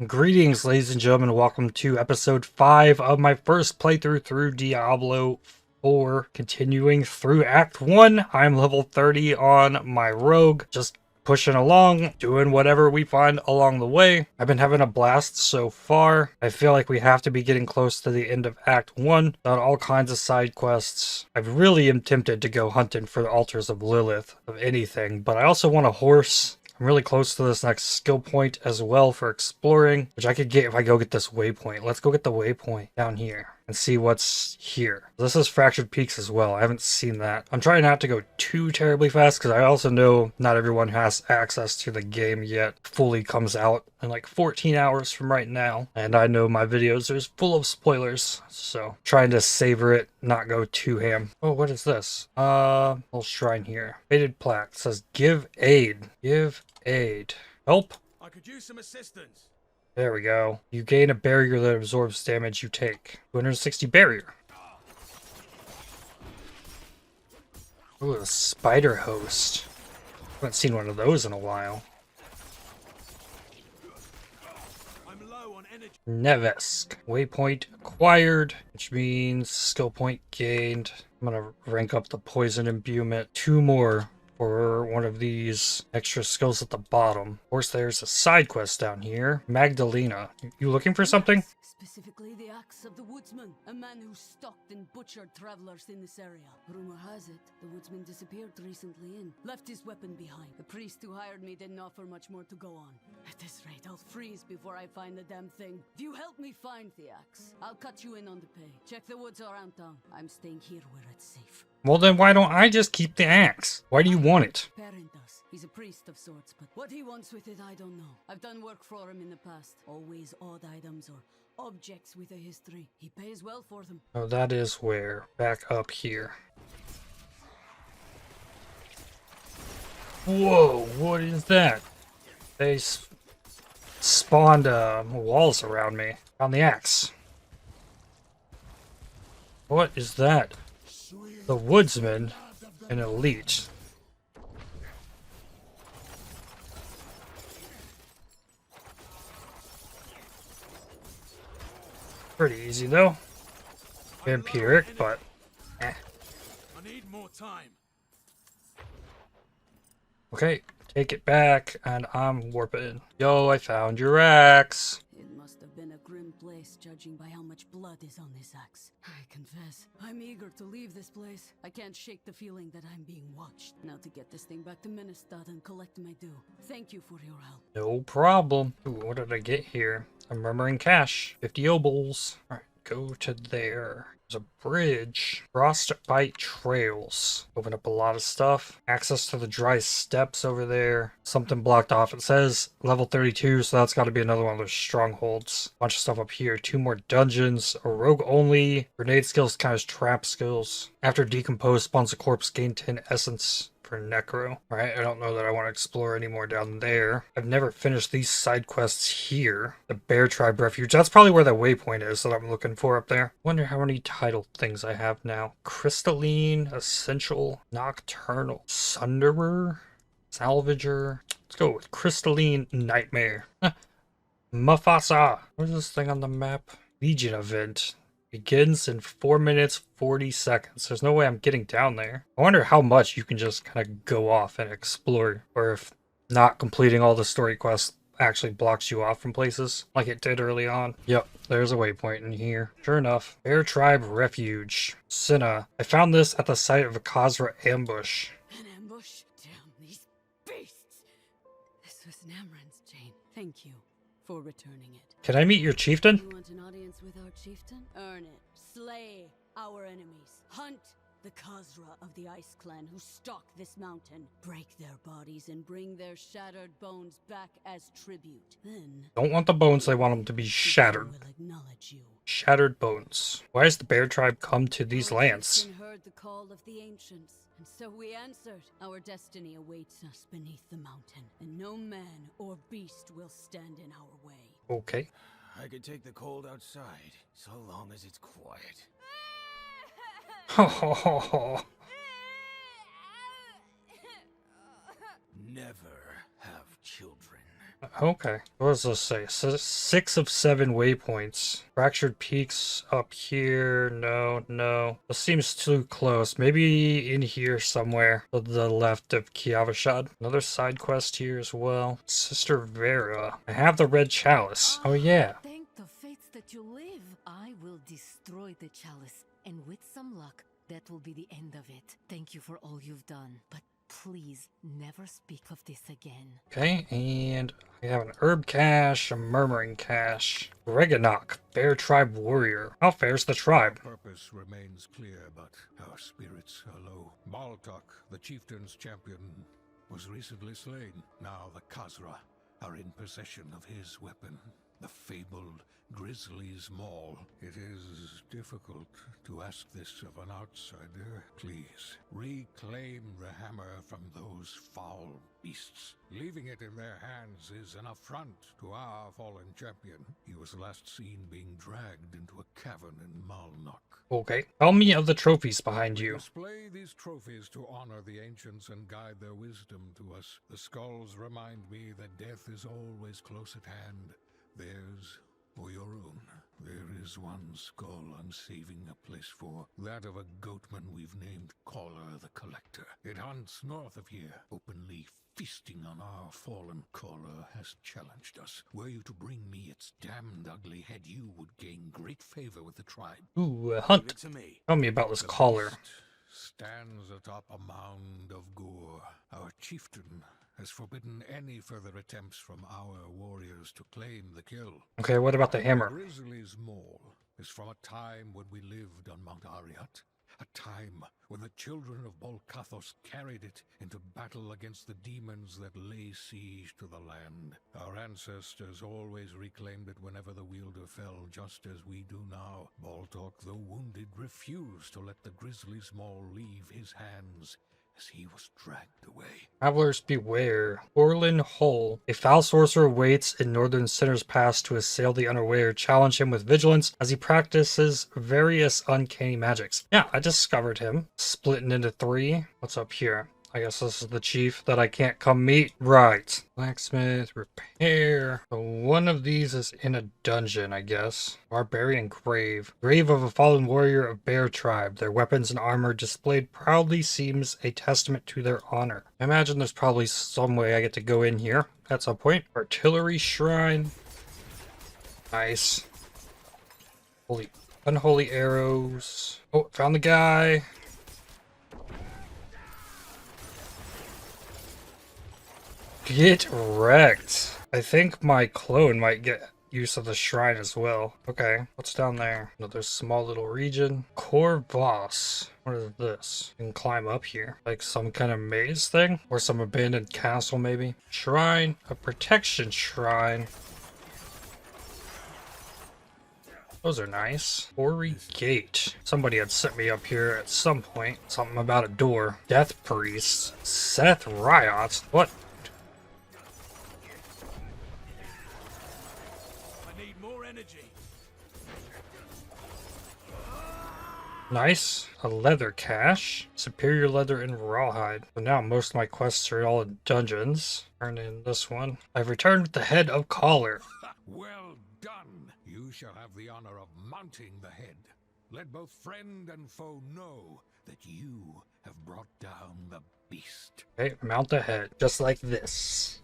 Greetings, ladies and gentlemen. Welcome to episode 5 of my first playthrough through Diablo 4. Continuing through Act 1. I'm level 30 on my rogue. Just pushing along, doing whatever we find along the way. I've been having a blast so far. I feel like we have to be getting close to the end of Act 1. Done all kinds of side quests. I really am tempted to go hunting for the altars of Lilith, of anything, but I also want a horse. I'm really close to this next skill point as well for exploring, which I could get if I go get this waypoint. Let's go get the waypoint down here and see what's here. This is Fractured Peaks as well. I haven't seen that. I'm trying not to go too terribly fast because I also know not everyone has access to the game yet. Fully comes out in like 14 hours from right now. And I know my videos are full of spoilers. So trying to savor it, not go too ham. Oh, what is this? Little shrine here. Faded plaque. It says give aid. Give aid. Help. I could use some assistance. There we go. You gain a barrier that absorbs damage you take. 260 barrier. Ooh, a spider host. Haven't seen one of those in a while. I'm low on energy. Nevesk. Waypoint acquired, which means skill point gained. I'm gonna rank up the poison imbuement. 2 more for one of these extra skills at the bottom. Of course, there's a side quest down here. Magdalena. You looking for something? Specifically the axe of the woodsman, a man who stalked and butchered travelers in this area. Rumor has it, the woodsman disappeared recently and left his weapon behind. The priest who hired me didn't offer much more to go on. At this rate, I'll freeze before I find the damn thing. If you help me find the axe, I'll cut you in on the pay. Check the woods around town. I'm staying here where it's safe. Well, then why don't I just keep the axe? Why do you want it? Parent does. He's a priest of sorts, but what he wants with it, I don't know. I've done work for him in the past. Always odd items or objects with a history. He pays well for them. Oh, that is where. Back up here. Whoa, what is that? They spawned walls around me. Found the axe. What is that? The woodsman, an elite. Pretty easy though. Vampiric, but eh. I need more time. Okay, take it back, and I'm warping. Yo, I found your axe. It must have been a grim place, judging by how much blood is on this axe. I confess, I'm eager to leave this place. I can't shake the feeling that I'm being watched. Now to get this thing back to Ministad and collect my due. Thank you for your help. No problem. Ooh, what did I get here? I'm murmuring cash. 50 obols. Alright, go to there. There's a bridge. Frostbite trails. Open up a lot of stuff. Access to the dry steppes over there. Something blocked off. It says level 32, so that's got to be another one of those strongholds. Bunch of stuff up here. 2 more dungeons. A rogue only. Grenade skills count as trap skills. After decompose, spawns a corpse. Gain 10 essence for necro. Alright, I don't know that I want to explore any more down there. I've never finished these side quests here. The Bear Tribe Refuge. That's probably where the waypoint is that I'm looking for up there. Wonder how many title things I have now. Crystalline, Essential, Nocturnal, Sunderer, Salvager. Let's go with Crystalline Nightmare. Mufasa. What is this thing on the map? Legion event. Begins in 4 minutes 40 seconds. There's no way I'm getting down there. I wonder how much you can just kind of go off and explore, or if not completing all the story quests actually blocks you off from places like it did early on. Yep, there's a waypoint in here. Sure enough. Bear Tribe Refuge. Cinna. I found this at the site of a Khazra ambush. An ambush? Damn these beasts! This was Namran's chain. Thank you for returning it. Can I meet your chieftain? You want an audience with our chieftain? Earn it. Slay our enemies. Hunt the Khazra of the Ice Clan who stalk this mountain. Break their bodies and bring their shattered bones back as tribute. Then Don't want the bones, they want them to be people shattered. will acknowledge you. Shattered bones. Why has the Bear Tribe come to these Our lands? chieftain heard the call of the ancients, and so we answered. Our destiny awaits us beneath the mountain, and no man or beast will stand in our way. Okay. I could take the cold outside, so long as it's quiet. Ho ho ho ho. Never have children. Okay. What does this say? So 6 of 7 waypoints. Fractured peaks up here. No, no. This seems too close. Maybe in here somewhere to the left of Kiavashad. Another side quest here as well. Sister Vera. I have the red chalice. Oh yeah. Thank the fates that you live. I will destroy the chalice, and with some luck, that will be the end of it. Thank you for all you've done, but please never speak of this again. Okay, and I have an herb cache, a murmuring cache. Reganok, Bear Tribe Warrior. How fares the tribe? Purpose remains clear, but our spirits are low. Baltok, the chieftain's champion, was recently slain. Now the Khazra are in possession of his weapon, the fabled Grizzly's Maul. It is difficult to ask this of an outsider. Please, reclaim the hammer from those foul beasts. Leaving it in their hands is an affront to our fallen champion. He was last seen being dragged into a cavern in Malnok. Okay. Tell me of the trophies behind you. Display these trophies to honor the ancients and guide their wisdom to us. The skulls remind me that death is always close at hand. Theirs or your own. There is one skull I'm saving a place for. That of a goatman we've named Caller the Collector. It hunts north of here, openly feasting on our fallen caller has challenged us. Were you to bring me its damned ugly head, you would gain great favor with the tribe. Ooh, a Give hunt. it to me. Tell me about this The collar. beast stands atop a mound of gore. Our chieftain has forbidden any further attempts from our warriors to claim the kill. Okay, what about the hammer? Grizzly's Maul is from a time when we lived on Mount Ariat. A time when the children of Bolkathos carried it into battle against the demons that lay siege to the land. Our ancestors always reclaimed it whenever the wielder fell, just as we do now. Baltok, though wounded, refused to let the Grizzly's Maul leave his hands as he was dragged away. Travelers beware. Orlin Hull. A foul sorcerer waits in northern Sinner's Pass to assail the unaware. Challenge him with vigilance as he practices various uncanny magics. Yeah, I discovered him. Splitting into 3. What's up here? I guess this is the chief that I can't come meet. Right. Blacksmith, repair. So one of these is in a dungeon, I guess. Barbarian grave. Grave of a fallen warrior of Bear Tribe. Their weapons and armor displayed proudly seems a testament to their honor. I imagine there's probably some way I get to go in here at some point. Artillery shrine. Nice. Holy, unholy arrows. Oh, found the guy. Get wrecked. I think my clone might get use of the shrine as well. Okay, what's down there? Another small little region. Core Voss. What is this? You can climb up here. Like some kind of maze thing? Or some abandoned castle maybe? Shrine. A protection shrine. Those are nice. Ori Gate. Somebody had sent me up here at some point. Something about a door. Death Priest. Seth Riot. What? Nice. A leather cache. Superior leather and rawhide. So now most of my quests are all in dungeons. Turn in this one. I've returned with the head of Caller. Well done. You shall have the honor of mounting the head. Let both friend and foe know that you have brought down the beast. Okay, mount the head. Just like this.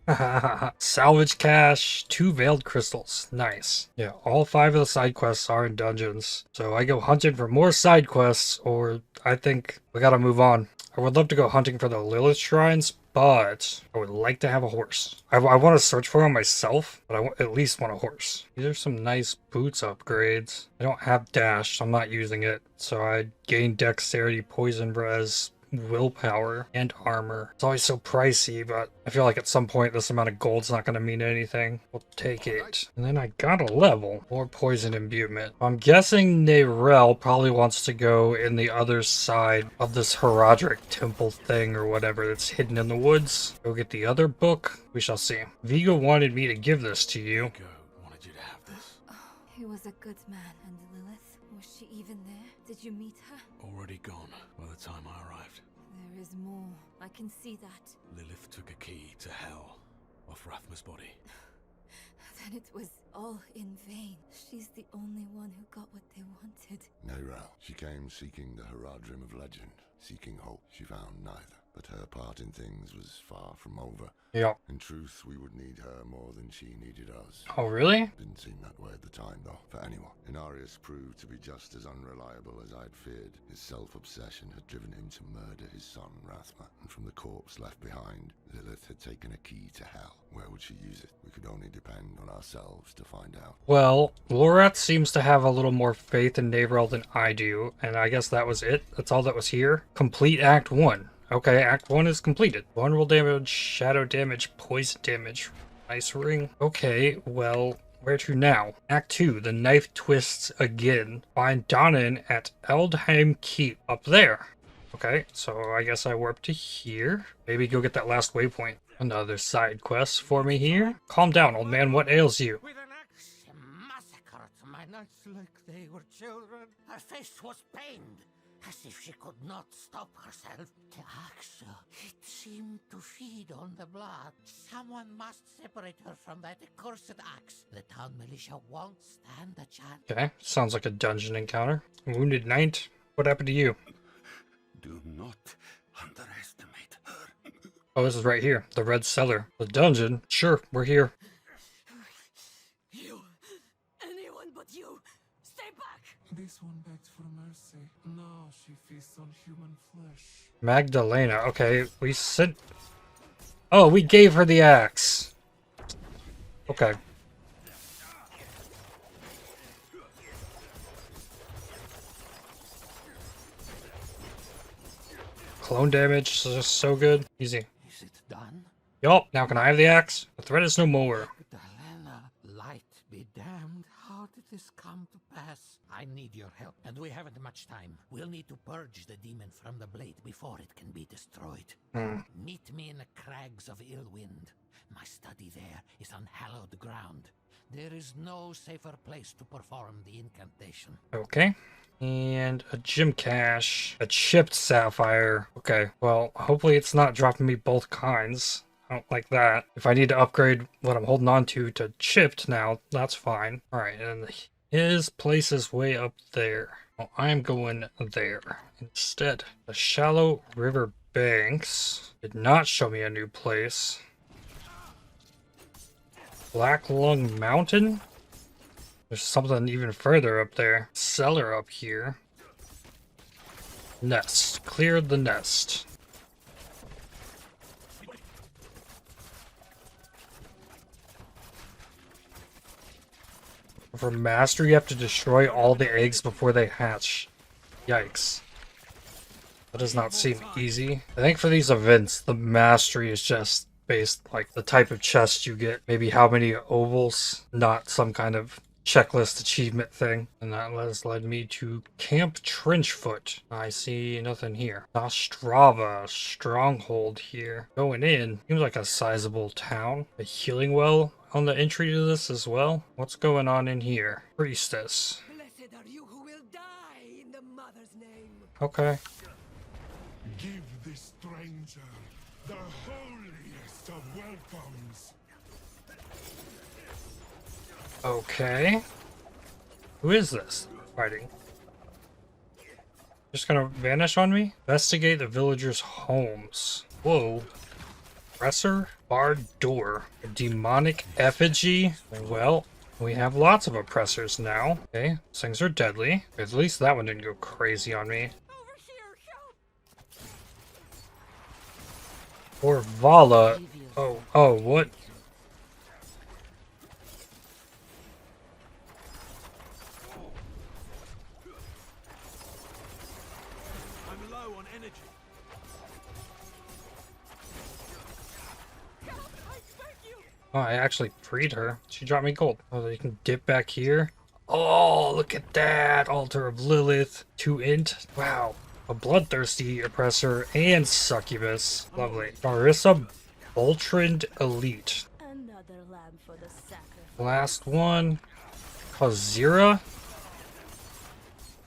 Salvage cache. 2 veiled crystals. Nice. Yeah, all 5 of the side quests are in dungeons. So I go hunting for more side quests, or I think we gotta move on. I would love to go hunting for the Lilith shrines, but I would like to have a horse. I want to search for one myself, but I at least want a horse. These are some nice boots upgrades. I don't have dash, so I'm not using it. So I gain dexterity, poison res, willpower, and armor. It's always so pricey, but I feel like at some point this amount of gold's not going to mean anything. We'll take it. And then I got a level. More poison imbuement. I'm guessing Nerel probably wants to go in the other side of this Herodric temple thing or whatever that's hidden in the woods. Go get the other book. We shall see. Vigo wanted me to give this to you. Vigo wanted you to have this. Oh, he was a good man. And Lilith, was she even there? Did you meet her? Already gone by the time I arrived. There is more. I can see that. Lilith took a key to hell off Rathma's body. Then it was all in vain. She's the only one who got what they wanted. Neyrel. She came seeking the Haradrim of legend, seeking hope. She found neither, but her part in things was far from over. Yep. In truth, we would need her more than she needed us. Oh, really? Didn't seem that way at the time, though, for anyone. Inarius proved to be just as unreliable as I'd feared. His self-obsession had driven him to murder his son, Rathma. And from the corpse left behind, Lilith had taken a key to hell. Where would she use it? We could only depend on ourselves to find out. Well, Lorath seems to have a little more faith in Neyrel than I do, and I guess that was it. That's all that was here. Complete Act 1. Okay, Act 1 is completed. Vulnerable damage, shadow damage, poison damage. Nice ring. Okay, well, where to now? Act 2, the knife twists again. Find Donan at Eldheim Keep. Up there. Okay, so I guess I warp to here. Maybe go get that last waypoint. Another side quest for me here. Calm down, old man. What ails you? With an axe, she massacred my knights like they were children. Her face was pained, as if she could not stop herself. The axe, it seemed to feed on the blood. Someone must separate her from that accursed axe. The town militia won't stand a chance. Okay, sounds like a dungeon encounter. Wounded Knight, what happened to you? Do not underestimate her. Oh, this is right here. The Red Cellar. The dungeon. Sure, we're here. You! Anyone but you! Stay back! This one begged for mercy. Now she feasts on human flesh. Magdalena. Okay, we sent... Oh, we gave her the axe. Okay. Clone damage is just so good. Easy. Is it done? Yup, now can I have the axe? The threat is no more. Magdalena, light be damned. How did this come to pass? I need your help, and we haven't much time. We'll need to purge the demon from the blade before it can be destroyed. Meet me in the crags of Illwind. My study there is on hallowed ground. There is no safer place to perform the incantation. Okay. And a gem cache. A chipped sapphire. Okay, well, hopefully it's not dropping me both kinds. I don't like that. If I need to upgrade what I'm holding on to chipped now, that's fine. Alright, and his place is way up there. Well, I'm going there instead. The shallow river banks did not show me a new place. Black Lung Mountain? There's something even further up there. Cellar up here. Nest. Cleared the nest. For master, you have to destroy all the eggs before they hatch. Yikes. That does not seem easy. I think for these events, the mastery is just based like the type of chest you get. Maybe how many ovals, not some kind of checklist achievement thing. And that has led me to Camp Trenchfoot. I see nothing here. Nostrava stronghold here. Going in, seems like a sizable town. A healing well on the entry to this as well. What's going on in here? Priestess. Blessed are you who will die in the Mother's name. Okay. Give this stranger the holiest of welcomes. Okay. Who is this fighting? Just gonna vanish on me? Investigate the villagers' homes. Whoa. Oppressor? Barred door. A demonic effigy? Well, we have lots of oppressors now. Okay, these things are deadly. At least that one didn't go crazy on me. Over here, help! Or Vala. Oh, what? I'm low on energy. Help! I beg you! Oh, I actually freed her. She dropped me gold. Oh, you can dip back here. Oh, look at that. Altar of Lilith. 2 int. Wow. A bloodthirsty oppressor and succubus. Lovely. Marissa Boltrand Elite. Another lamb for the sacrifice. Last one. Kazira.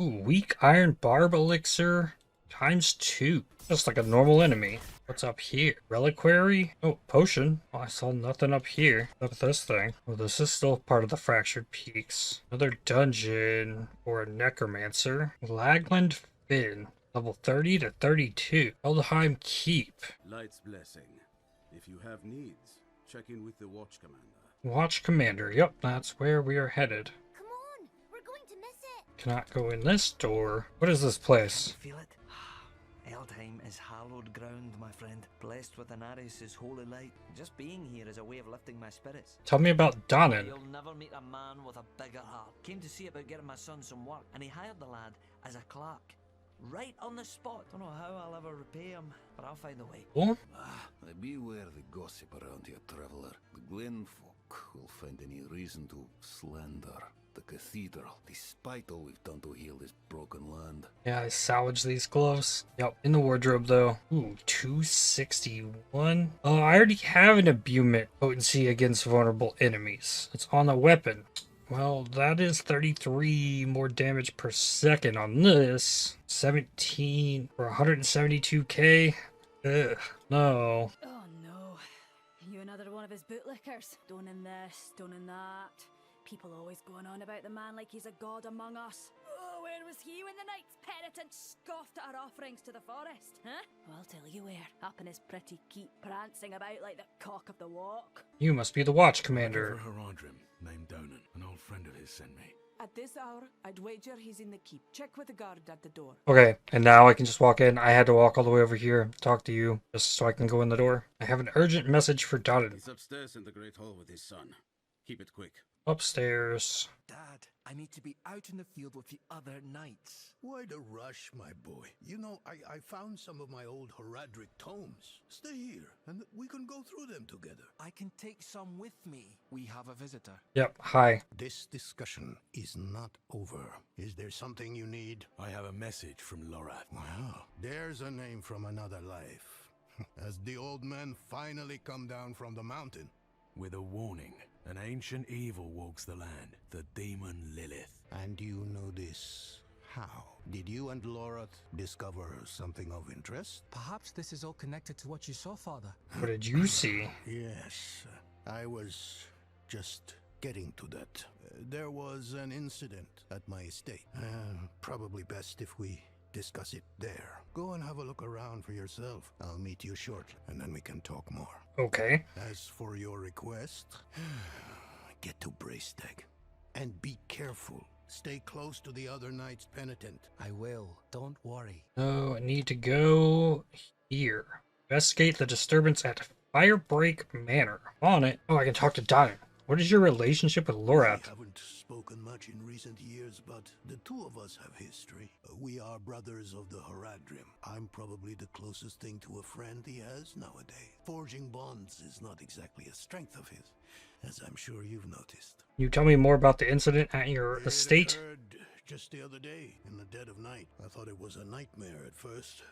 Ooh, weak iron barb elixir ×2. Just like a normal enemy. What's up here? Reliquary? Oh, potion. Oh, I saw nothing up here. Look at this thing. Oh, this is still part of the Fractured Peaks. Another dungeon or a necromancer. Lagland Finn. Level 30 to 32. Eldheim Keep. Light's blessing. If you have needs, check in with the Watch Commander. Watch Commander. Yep, that's where we are headed. Come on, we're going to miss it. Cannot go in this door. What is this place? Feel it? Eldheim is hallowed ground, my friend. Blessed with Inarius' holy light. Just being here is a way of lifting my spirits. Tell me about Donan. You'll never meet a man with a bigger heart. Came to see about getting my son some work, and he hired the lad as a clerk. Right on the spot. Don't know how I'll ever repay him, but I'll find a way. Oh? Beware the gossip around here, traveler. The Glen folk will find any reason to slander the cathedral, despite all we've done to heal this broken land. Yeah, I salvaged these gloves. Yep, in the wardrobe though. Ooh, 261. Oh, I already have an imbuement potency against vulnerable enemies. It's on a weapon. Well, that is 33 more damage per second on this. 17 for 172k. Ugh, no. Oh no. You another one of his bootlickers? Donan this, Donan that. People always going on about the man like he's a god among us. Oh, where was he when the knights penitent scoffed at our offerings to the forest, huh? Well, I'll tell you where. Up in his pretty keep, prancing about like the cock of the walk. You must be the Watch Commander. A Haradrim named Donan, an old friend of his, sent me. At this hour, I'd wager he's in the keep. Check with the guard at the door. Okay, and now I can just walk in. I had to walk all the way over here, talk to you, just so I can go in the door. I have an urgent message for Donan. He's upstairs in the Great Hall with his son. Keep it quick. Upstairs. Dad, I need to be out in the field with the other knights. Why the rush, my boy? You know, I found some of my old Haradric tomes. Stay here, and we can go through them together. I can take some with me. We have a visitor. Yep, hi. This discussion is not over. Is there something you need? I have a message from Lorath. Wow, there's a name from another life. Has the old man finally come down from the mountain? With a warning. An ancient evil walks the land, the demon Lilith. And you know this how? Did you and Lorath discover something of interest? Perhaps this is all connected to what you saw, Father. What did you see? Yes, I was just getting to that. There was an incident at my estate. Probably best if we discuss it there. Go and have a look around for yourself. I'll meet you shortly, and then we can talk more. Okay. As for your request, get to Bracestag. And be careful. Stay close to the other knight's penitent. I will. Don't worry. Oh, I need to go here. Investigate the disturbance at Firebreak Manor. On it. Oh, I can talk to Donan. What is your relationship with Lorath? We haven't spoken much in recent years, but the two of us have history. We are brothers of the Haradrim. I'm probably the closest thing to a friend he has nowadays. Forging bonds is not exactly a strength of his, as I'm sure you've noticed. Can you tell me more about the incident at your estate? It occurred just the other day, in the dead of night. I thought it was a nightmare at first,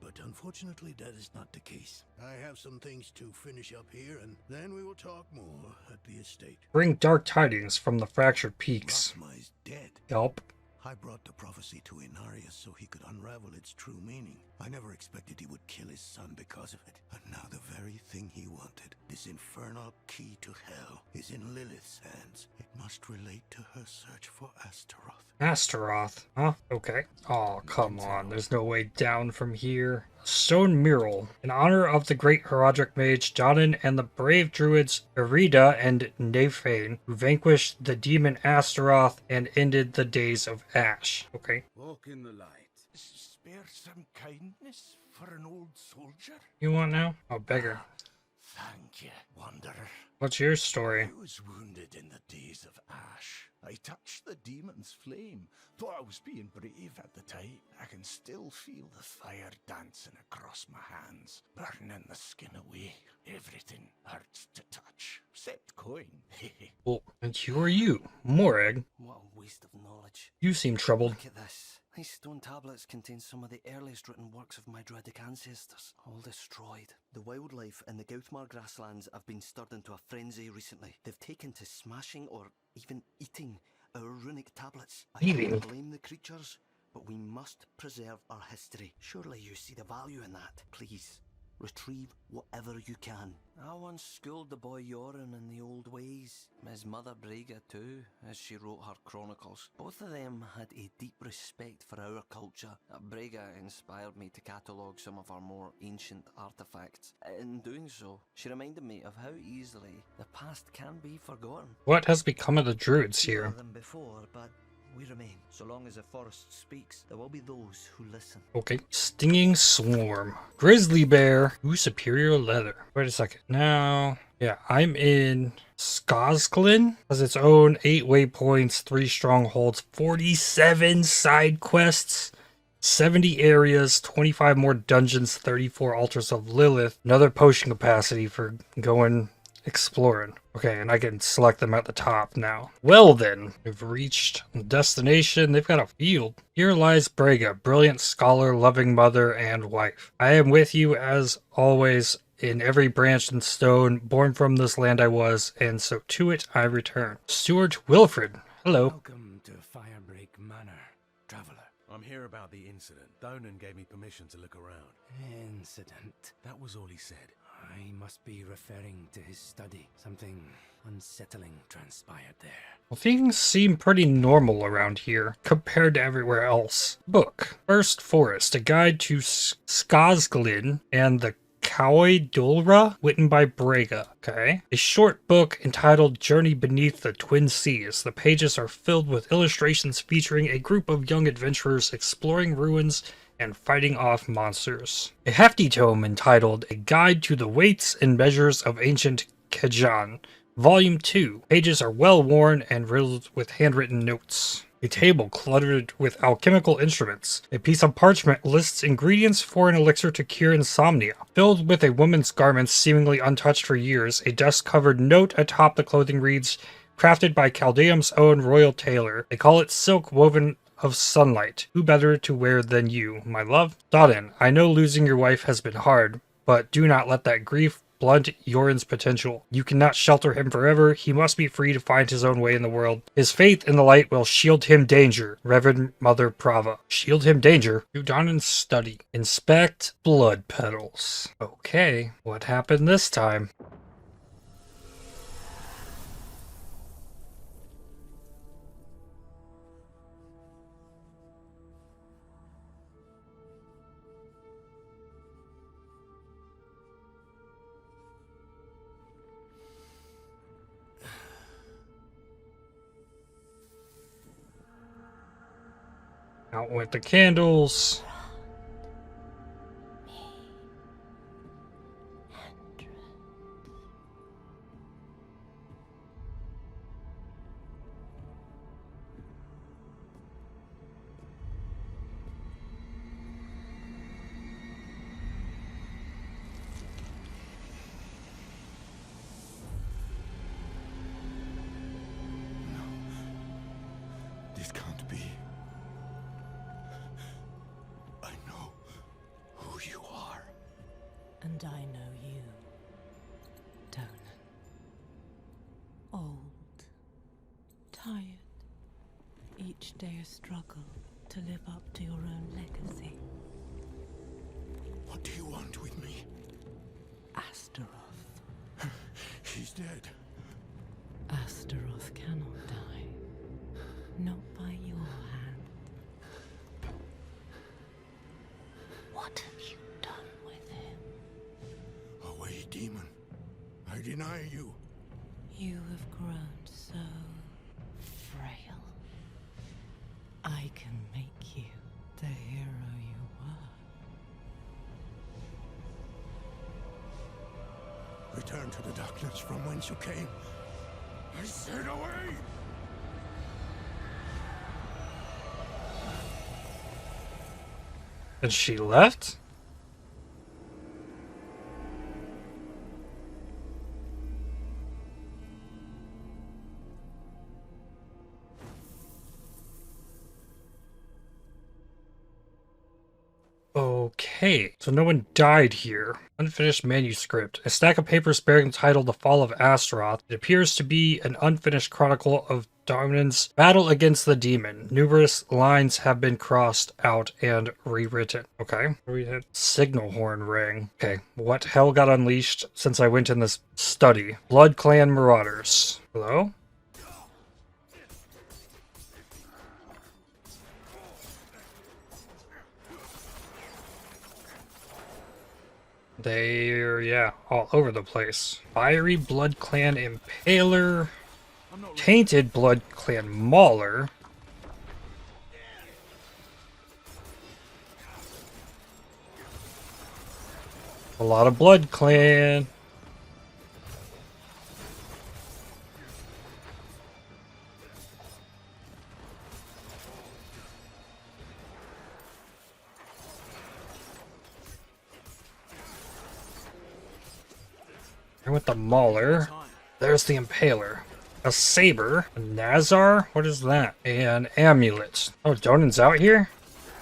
but unfortunately that is not the case. I have some things to finish up here, and then we will talk more at the estate. Bring dark tidings from the Fractured Peaks. Rathma is dead. Yup. I brought the prophecy to Inarius so he could unravel its true meaning. I never expected he would kill his son because of it. And now the very thing he wanted, this infernal key to hell, is in Lilith's hands. It must relate to her search for Astaroth. Astaroth? Huh? Okay. Oh, come on. There's no way down from here. Stone mural. In honor of the great Haradric mage Donan and the brave druids Irida and Nefane, who vanquished the demon Astaroth and ended the days of Ash. Okay. Walk in the light. Spare some kindness for an old soldier? You want now? Oh, beggar. Thank you, Wanderer. What's your story? I was wounded in the days of Ash. I touched the demon's flame. Thought I was being brave at the time. I can still feel the fire dancing across my hands, burning the skin away. Everything hurts to touch, except coin. Well, and who are you? Morag? What a waste of knowledge. You seem troubled. Look at this. These stone tablets contain some of the earliest written works of my Druidic ancestors, all destroyed. The wildlife in the Gautmar grasslands have been stirred into a frenzy recently. They've taken to smashing or even eating our runic tablets. I Eating? don't blame the creatures. but we must preserve our history. Surely you see the value in that. Please, retrieve whatever you can. I once schooled the boy Yoren in the old ways. His mother Brega too, as she wrote her chronicles. Both of them had a deep respect for our culture. Brega inspired me to catalogue some of our more ancient artifacts. In doing so, she reminded me of how easily the past can be forgotten. What has become of the druids here? Than before, but we remain. So long as the forest speaks, there will be those who listen. Okay. Stinging Swarm. Grizzly Bear. Ooh, superior leather. Wait a second. Now, yeah, I'm in Skazglin. Has its own 8 waypoints, 3 strongholds, 47 side quests, 70 areas, 25 more dungeons, 34 altars of Lilith, another potion capacity for going exploring. Okay, and I can select them at the top now. Well then, we've reached the destination. They've got a field. Here lies Brega, brilliant scholar, loving mother, and wife. I am with you as always in every branch and stone. Born from this land I was, and so to it I return. Stuart Wilfred, hello. Welcome to Firebreak Manor, traveler. I'm here about the incident. Donan gave me permission to look around. Incident? That was all he said. I must be referring to his study. Something unsettling transpired there. Well, things seem pretty normal around here compared to everywhere else. Book. First Forest, a guide to Skazglin and the Kaoi Dulra, written by Brega. Okay. A short book entitled Journey Beneath the Twin Seas. The pages are filled with illustrations featuring a group of young adventurers exploring ruins and fighting off monsters. A hefty tome entitled A Guide to the Weights and Measures of Ancient Kajan, Volume 2. Pages are well worn and riddled with handwritten notes. A table cluttered with alchemical instruments. A piece of parchment lists ingredients for an elixir to cure insomnia. Filled with a woman's garments seemingly untouched for years, a dust-covered note atop the clothing reads, crafted by Chaldeum's own royal tailor. They call it silk woven of sunlight. Who better to wear than you, my love? Donan, I know losing your wife has been hard, but do not let that grief blunt Yoren's potential. You cannot shelter him forever. He must be free to find his own way in the world. His faith in the light will shield him danger. Reverend Mother Prava. Shield him danger? Do Donan's study. Inspect blood petals. Okay, what happened this time? Out with the candles. This can't be. I know who you are. And I know you, Donan. Old, tired, each day a struggle to live up to your own legacy. What do you want with me? Astaroth. He's dead. Astaroth cannot die. Not by your hand. What have you done with him? Away, demon. I deny you. You have grown so frail. I can make you the hero you were. Return to the darkness from whence you came. I said away! And she left? Okay, so no one died here. Unfinished manuscript. A stack of papers bearing the title The Fall of Astaroth. It appears to be an unfinished chronicle of Donan's battle against the demon. Numerous lines have been crossed out and rewritten. Okay. We had signal horn ring. Okay. What hell got unleashed since I went in this study? Blood Clan Marauders. Hello? They're, yeah, all over the place. Fiery Blood Clan Impaler. Tainted Blood Clan Mauler. A lot of Blood Clan. And with the Mauler, there's the Impaler. A Saber, a Nazar, what is that? An Amulet. Oh, Donan's out here?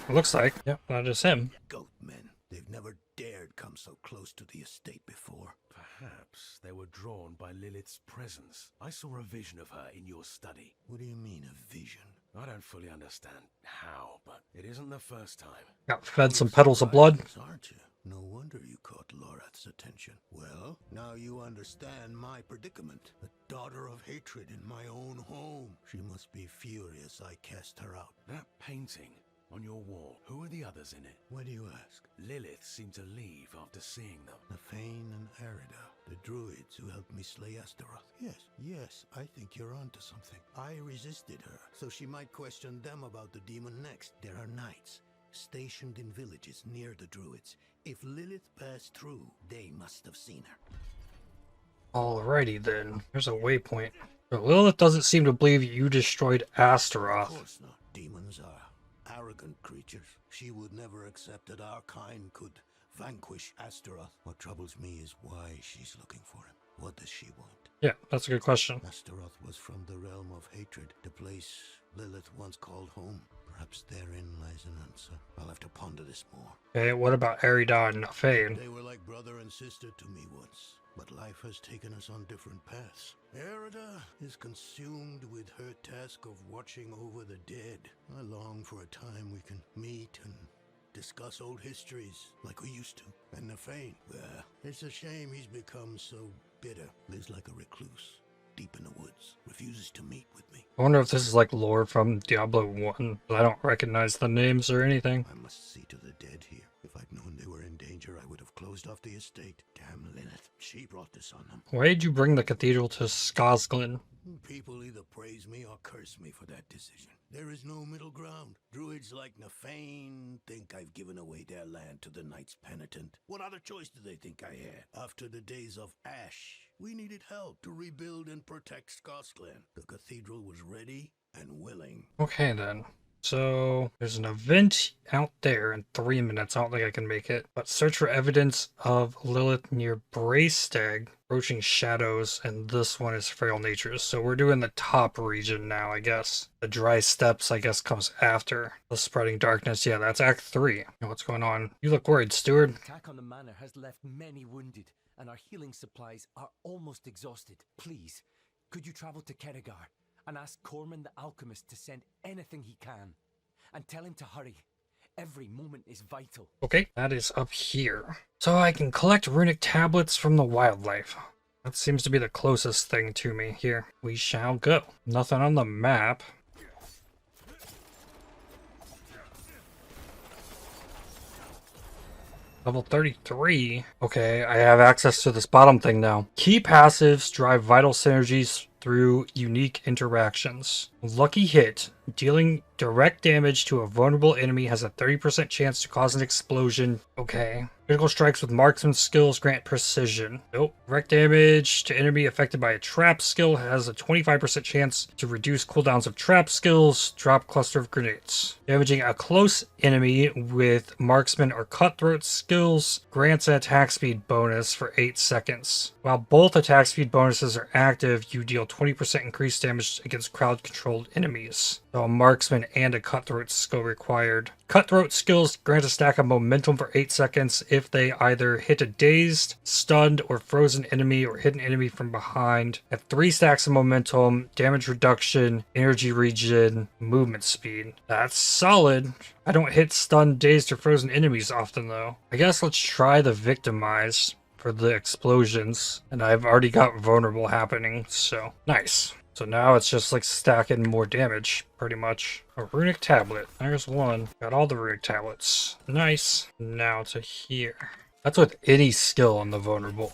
It looks like. Yep, that is him. Goatmen. They've never dared come so close to the estate before. Perhaps they were drawn by Lilith's presence. I saw a vision of her in your study. What do you mean, a vision? I don't fully understand how, but it isn't the first time. Got fed some petals of blood. Aren't you? No wonder you caught Lorath's attention. Well, now you understand my predicament. A daughter of hatred in my own home. She must be furious I cast her out. That painting on your wall, who are the others in it? Why do you ask? Lilith seemed to leave after seeing them. Nafane and Arida, the druids who helped me slay Astaroth. Yes, I think you're onto something. I resisted her, so she might question them about the demon next. There are knights stationed in villages near the druids. If Lilith passed through, they must have seen her. Alrighty then. Here's a waypoint. But Lilith doesn't seem to believe you destroyed Astaroth. Of course not. Demons are arrogant creatures. She would never accept that our kind could vanquish Astaroth. What troubles me is why she's looking for him. What does she want? Yeah, that's a good question. Astaroth was from the realm of hatred, the place Lilith once called home. Perhaps therein lies an answer. I'll have to ponder this more. Okay, what about Arida and Nafane? They were like brother and sister to me once, but life has taken us on different paths. Arida is consumed with her task of watching over the dead. I long for a time we can meet and discuss old histories like we used to. And Nafane, well, it's a shame he's become so bitter. Lives like a recluse, deep in the woods, refuses to meet with me. I wonder if this is like lore from Diablo 1. I don't recognize the names or anything. I must see to the dead here. If I'd known they were in danger, I would have closed off the estate. Damn Lilith, she brought this on them. Why did you bring the cathedral to Skosglen? People either praise me or curse me for that decision. There is no middle ground. Druids like Nafane think I've given away their land to the Knights Penitent. What other choice do they think I had? After the days of Ash, we needed help to rebuild and protect Skosglen. The cathedral was ready and willing. Okay then. So, there's an event out there in 3 minutes. I don't think I can make it. But search for evidence of Lilith near Braystag, approaching shadows, and this one is Feral Natures. So we're doing the top region now, I guess. The Dry Steppes, I guess, comes after. The Spreading Darkness, yeah, that's Act 3. What's going on? You look worried, Steward. The attack on the manor has left many wounded, and our healing supplies are almost exhausted. Please, could you travel to Keregar and ask Corman the Alchemist to send anything he can? And tell him to hurry. Every moment is vital. Okay, that is up here. So I can collect runic tablets from the wildlife. That seems to be the closest thing to me here. We shall go. Nothing on the map. Level 33. Okay, I have access to this bottom thing now. Key passives drive vital synergies through unique interactions. Lucky hit. Dealing direct damage to a vulnerable enemy has a 30% chance to cause an explosion. Okay. Critical strikes with marksman skills grant precision. Nope. Direct damage to enemy affected by a trap skill has a 25% chance to reduce cooldowns of trap skills. Drop cluster of grenades. Damaging a close enemy with marksman or cutthroat skills grants an attack speed bonus for 8 seconds. While both attack speed bonuses are active, you deal 20% increased damage against crowd-controlled enemies. So a marksman Frozen and a Cutthroat skill required. Cutthroat skills grant a stack of momentum for 8 seconds if they either hit a dazed, stunned, or frozen enemy or hit an enemy from behind. At 3 stacks of momentum, damage reduction, energy regen, movement speed. That's solid. I don't hit stunned, dazed, or frozen enemies often though. I guess let's try the Victimize for the explosions. And I've already got vulnerable happening, so nice. So now it's just like stacking more damage, pretty much. A runic tablet. There's one. Got all the runic tablets. Nice. Now to here. That's with any skill on the vulnerable.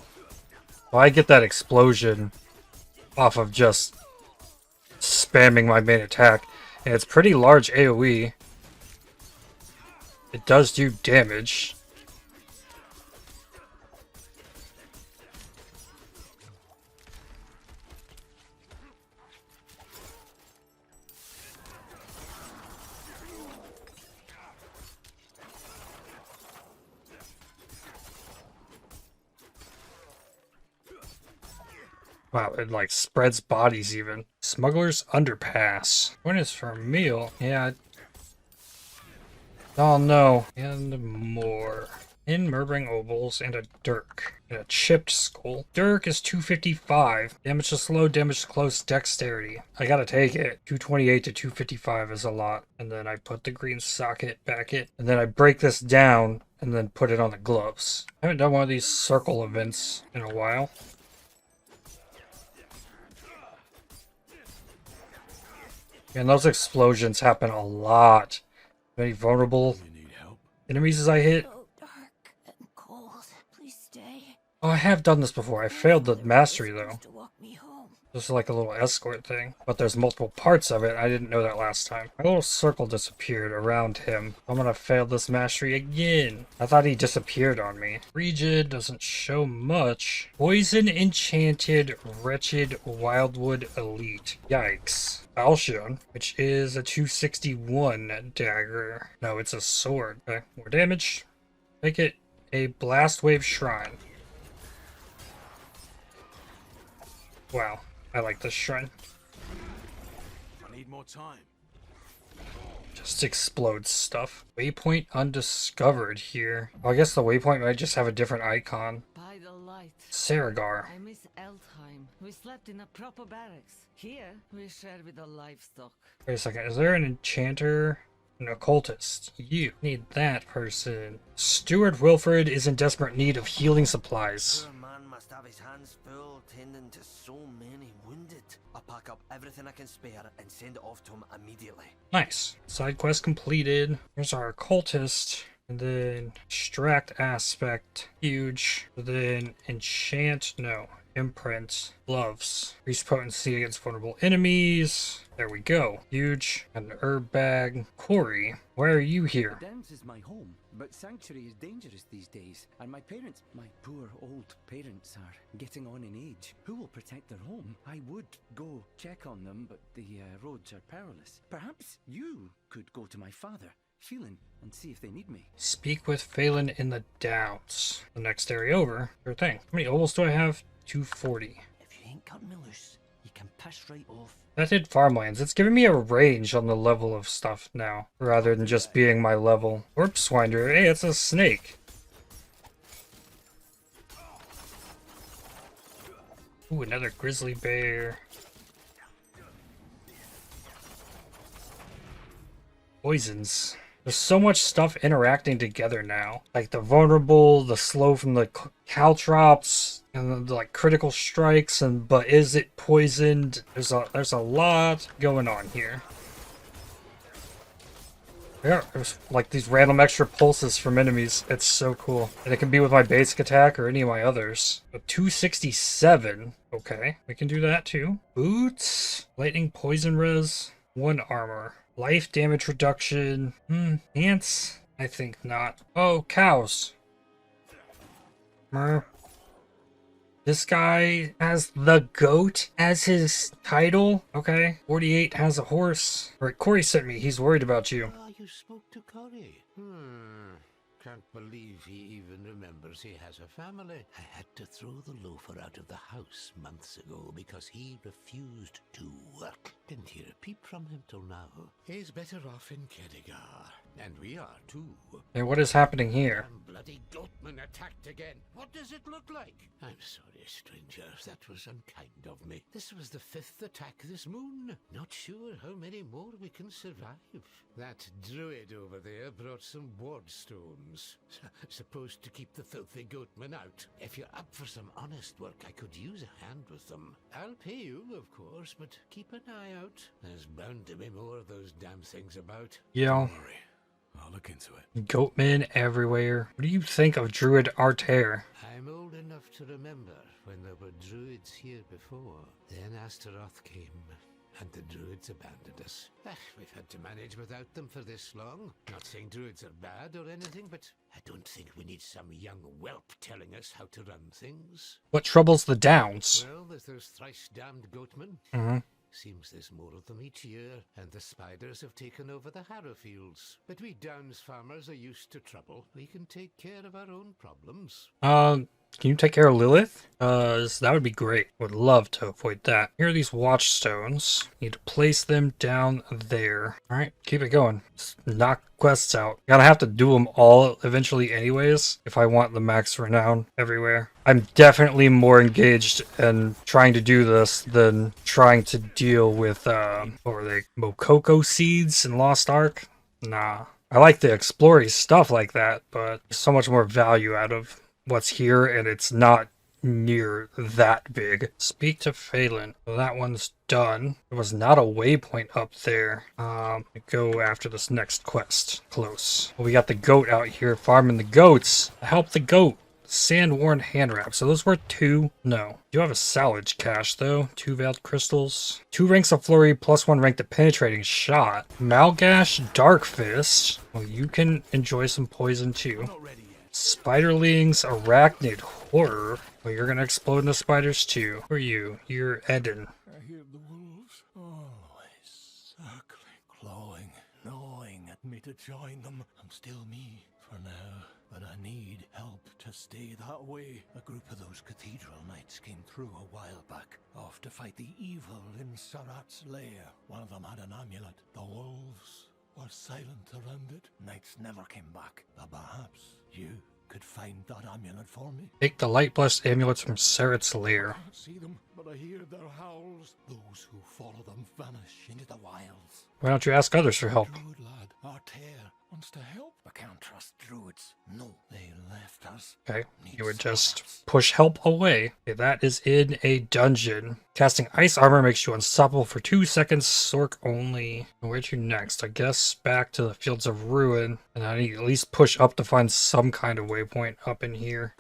Well, I get that explosion off of just spamming my main attack. And it's pretty large AoE. It does do damage. Wow, it like spreads bodies even. Smuggler's Underpass. When is for a meal? Yeah. Oh no. And more. In Murmuring Ovals and a Dirk. And a chipped skull. Dirk is 255. Damage to slow, damage to close, dexterity. I gotta take it. 228 to 255 is a lot. And then I put the green socket back in. And then I break this down and then put it on the gloves. I haven't done one of these circle events in a while. And those explosions happen a lot. Many vulnerable enemies as I hit. Oh, I have done this before. I failed the mastery though. Just like a little escort thing. But there's multiple parts of it. I didn't know that last time. My little circle disappeared around him. I'm gonna fail this mastery again. I thought he disappeared on me. Rigid doesn't show much. Poison Enchanted Wretched Wildwood Elite. Yikes. Falchion, which is a 261 dagger. No, it's a sword. Okay, more damage. Make it a Blast Wave Shrine. Wow, I like this shrine. I need more time. Just explodes stuff. Waypoint undiscovered here. Oh, I guess the waypoint might just have a different icon. By the light. Saragar. I miss Eldheim. We slept in a proper barracks. Here, we shared with the livestock. Wait a second, is there an enchanter? An occultist. You need that person. Stuart Wilfred is in desperate need of healing supplies. Poor man must have his hands full tending to so many wounded. I'll pack up everything I can spare and send it off to him immediately. Nice. Side quest completed. Here's our occultist. And then extract aspect. Huge. And then enchant. No. Imprint. Gloves. Increase potency against vulnerable enemies. There we go. Huge. And an herb bag. Corey, why are you here? The dance is my home, but sanctuary is dangerous these days. And my parents, my poor old parents, are getting on in age. Who will protect their home? I would go check on them, but the roads are perilous. Perhaps you could go to my father, Phelan, and see if they need me. Speak with Phelan in the Downs. The next area over. Sure thing. How many ovals do I have? 240. If you ain't cutting me loose, you can piss right off. That did farmlands. It's giving me a range on the level of stuff now, rather than just being my level. Corpse Winder. Hey, it's a snake. Ooh, another grizzly bear. Poisons. There's so much stuff interacting together now. Like the vulnerable, the slow from the caltrops, and the like critical strikes, and but is it poisoned? There's a lot going on here. Yeah, there's like these random extra pulses from enemies. It's so cool. And it can be with my basic attack or any of my others. But 267. Okay, we can do that too. Boots, lightning poison res, 1 armor. Life damage reduction. Ants? I think not. Oh, cows. This guy has the goat as his title. Okay. 48 has a horse. Alright, Corey sent me. He's worried about you. You spoke to Corey. Can't believe he even remembers he has a family. I had to throw the loafer out of the house months ago because he refused to work. Didn't hear a peep from him till now. He's better off in Kedegar. And we are too. Hey, what is happening here? Some bloody goatman attacked again. What does it look like? I'm sorry, stranger. That was unkind of me. This was the 5th attack this moon. Not sure how many more we can survive. That druid over there brought some ward stones. Supposed to keep the filthy goatman out. If you're up for some honest work, I could use a hand with them. I'll pay you, of course, but keep an eye out. There's bound to be more of those damn things about. Yeah. Don't worry. I'll look into it. Goatmen everywhere. What do you think of Druid Artair? I'm old enough to remember when there were druids here before. Then Astaroth came, and the druids abandoned us. We've had to manage without them for this long. Not saying druids are bad or anything, but I don't think we need some young whelp telling us how to run things. What troubles the Downs? Well, there's those thrice-damned goatmen. Mm-hmm. Seems there's more of them each year, and the spiders have taken over the harrow fields. But we Downs farmers are used to trouble. We can take care of our own problems. Can you take care of Lilith? That would be great. Would love to avoid that. Here are these watchstones. Need to place them down there. Alright, keep it going. Just knock quests out. Gotta have to do them all eventually anyways, if I want the max renown everywhere. I'm definitely more engaged in trying to do this than trying to deal with, what were they? Mokoko seeds in Lost Ark? Nah. I like the exploring stuff like that, but there's so much more value out of what's here, and it's not near that big. Speak to Phelan. Well, that one's done. There was not a waypoint up there. Go after this next quest. Close. Well, we got the goat out here farming the goats. Help the goat. Sand-worn hand wrap. So those were 2. No. You have a salvage cache though. 2 veiled crystals. 2 ranks of flurry plus 1 rank to penetrating shot. Malgash Dark Fist. Well, you can enjoy some poison too. Spiderlings, Arachnid Horror. Well, you're gonna explode into spiders too. Who are you? You're Eden. I hear the wolves always circling, clawing, gnawing at me to join them. I'm still me for now, but I need help to stay that way. A group of those cathedral knights came through a while back, off to fight the evil in Sarat's lair. One of them had an amulet. The wolves were silent around it. Knights never came back, but perhaps you could find that amulet for me. Take the light blessed amulets from Sarat's lair. I can't see them, but I hear their howls. Those who follow them vanish into the wilds. Why don't you ask others for help? Druid lad, Artair, wants to help. I can't trust druids. No, they left us. Okay, you would just push help away. Okay, that is in a dungeon. Casting ice armor makes you unstoppable for 2 seconds. Sork only. Where to next? I guess back to the Fields of Ruin. And I need to at least push up to find some kind of waypoint up in here.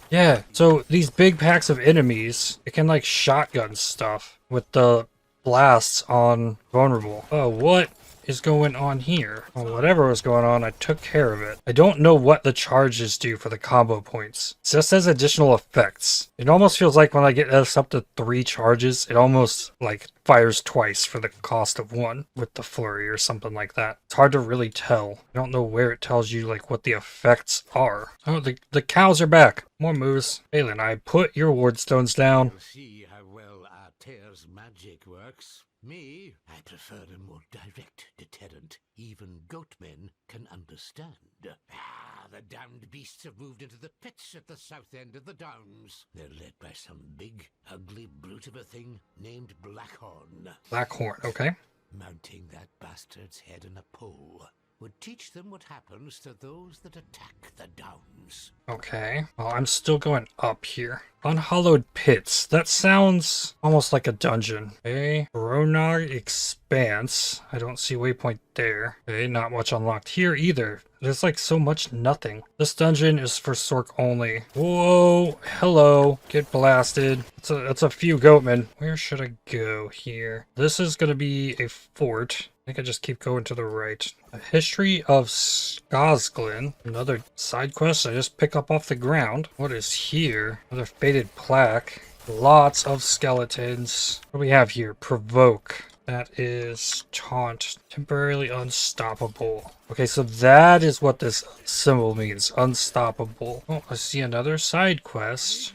Yeah, so these big packs of enemies, it can like shotgun stuff with the blasts on vulnerable. Oh, what is going on here? Well, whatever was going on, I took care of it. I don't know what the charges do for the combo points. It just says additional effects. It almost feels like when I get this up to 3 charges, it almost like fires twice for the cost of 1 with the flurry or something like that. It's hard to really tell. I don't know where it tells you like what the effects are. Oh, the cows are back. More moves. Phelan, I put your ward stones down. You'll see how well Artair's magic works. Me, I prefer a more direct deterrent. Even goatmen can understand. The damned beasts have moved into the pits at the south end of the Downs. They're led by some big, ugly brute of a thing named Blackhorn. Blackhorn, okay. Mounting that bastard's head on a pole would teach them what happens to those that attack the Downs. Okay, well, I'm still going up here. Unhallowed Pits. That sounds almost like a dungeon. Okay, Ronog Expanse. I don't see waypoint there. Okay, not much unlocked here either. There's like so much nothing. This dungeon is for Sork only. Whoa, hello. Get blasted. It's a few goatmen. Where should I go here? This is gonna be a fort. I think I just keep going to the right. A History of Skosglin. Another side quest I just pick up off the ground. What is here? Another faded plaque. Lots of skeletons. What do we have here? Provoke. That is taunt. Temporarily unstoppable. Okay, so that is what this symbol means. Unstoppable. Oh, I see another side quest.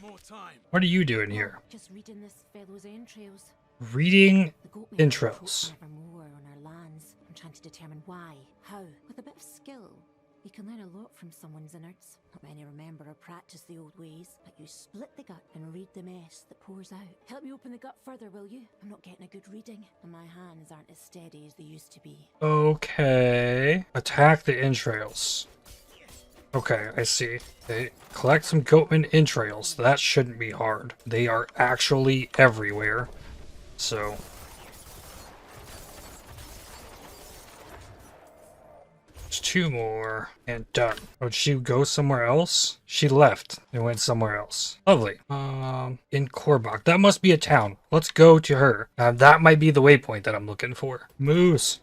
What are you doing here? Just reading this fellow's entrails. Reading The goat intros. nevermore on our lands. I'm trying to determine why, how. With a bit of skill, you can learn a lot from someone's innards. Not many remember or practice the old ways, but you split the gut and read the mess that pours out. Help me open the gut further, will you? I'm not getting a good reading, and my hands aren't as steady as they used to be. Okay. Attack the entrails. Okay, I see. Okay, collect some goatman entrails. That shouldn't be hard. They are actually everywhere. So... there's 2 more. And done. Oh, did she go somewhere else? She left and went somewhere else. Lovely. In Korbach. That must be a town. Let's go to her. That might be the waypoint that I'm looking for. Moose.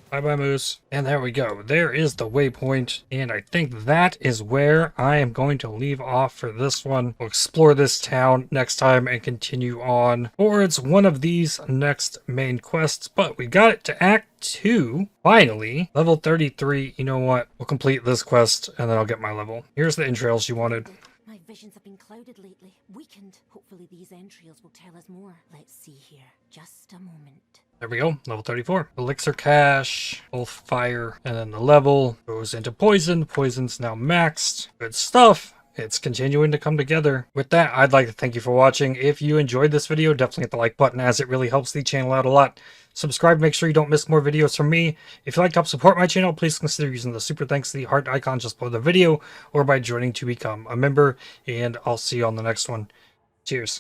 Bye-bye, Moose. And there we go. There is the waypoint. And I think that is where I am going to leave off for this one. We'll explore this town next time and continue on towards one of these next main quests. But we got it to Act 2. Finally. Level 33. You know what? We'll complete this quest and then I'll get my level. Here's the entrails you wanted. My visions have been clouded lately, weakened. Hopefully these entrails will tell us more. Let's see here. Just a moment. There we go, level 34. Elixir cache, full fire, and then the level goes into poison. Poison's now maxed. Good stuff. It's continuing to come together. With that, I'd like to thank you for watching. If you enjoyed this video, definitely hit the like button as it really helps the channel out a lot. Subscribe, make sure you don't miss more videos from me. If you'd like to help support my channel, please consider using the super thanks to the heart icon just below the video or by joining to become a member. And I'll see you on the next one. Cheers.